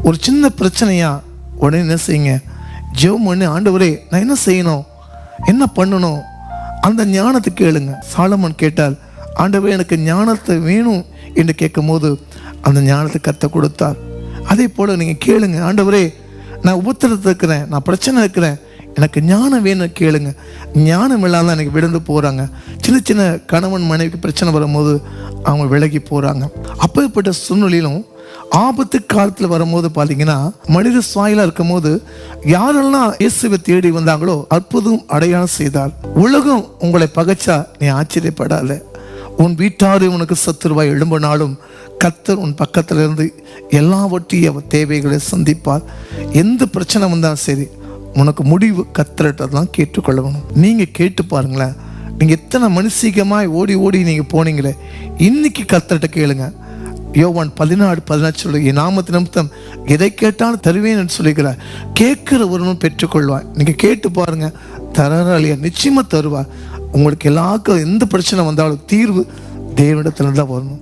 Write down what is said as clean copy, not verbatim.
ஒரு சின்ன பிரச்சனையா உடனே என்ன செய்யுங்க, ஜெபம் பண்ணி, ஆண்டவரே நான் என்ன செய்யணும், என்ன பண்ணணும், அந்த ஞானத்தை கேளுங்க. சாலமோன் கேட்டால், ஆண்டவரே எனக்கு ஞானத்தை வேணும் என்று கேட்கும் போது அந்த ஞானத்தை கர்த்தர் கொடுத்தார். அதே போல் நீங்கள் கேளுங்க, ஆண்டவரே நான் உபத்திரத்தில் இருக்கிறேன், நான் பிரச்சனை இருக்கிறேன், எனக்கு ஞானம் வேணும் கேளுங்க. ஞானம் இல்லாத எனக்கு விழுந்து போகிறாங்க. சின்ன சின்ன கணவன் மனைவிக்கு பிரச்சனை வரும்போது அவங்க விலகி போகிறாங்க. அப்பேற்பட்ட சூழ்நிலையிலும் ஆபத்து காலத்தில் வரும்போது பார்த்தீங்கன்னா, மனித சாயலாக இருக்கும் போது யாரெல்லாம் இயேசுவை தேடி வந்தாங்களோ அற்புதம் அடையாளம் செய்தார். உலகம் உங்களை பகைச்சா நீ ஆச்சரியப்படாத. உன் வீட்டாரு உனக்கு சத்துருவாய் எழும்பினாலும் கர்த்தர் உன் பக்கத்தில் இருந்து எல்லாவற்றையும் அவர் தேவைகளை சந்திப்பார். எந்த பிரச்சனை வந்தாலும் சரி, உனக்கு முடிவு கர்த்தர்கிட்டதான் கேட்டுக்கொள்ளணும். நீங்கள் கேட்டு பாருங்களேன். நீங்கள் எத்தனை மனுஷிகமாய் ஓடி ஓடி நீங்கள் போனீங்களே, இன்னைக்கு கர்த்தர்கிட்ட கேளுங்க. யோவான் 14:18 சொல்லு, என் நாமத்து நிமித்தம் எதை கேட்டாலும் தருவேன் என்று சொல்லிக்கிறார். கேட்கிற ஒருவனும் பெற்றுக்கொள்வார். நீங்கள் கேட்டு பாருங்க, தராளியா நிச்சயமாக தருவார். உங்களுக்கு எல்லாருக்கும் எந்த பிரச்சனை வந்தாலும் தீர்வு தேவனிடத்துல தான் வரணும்.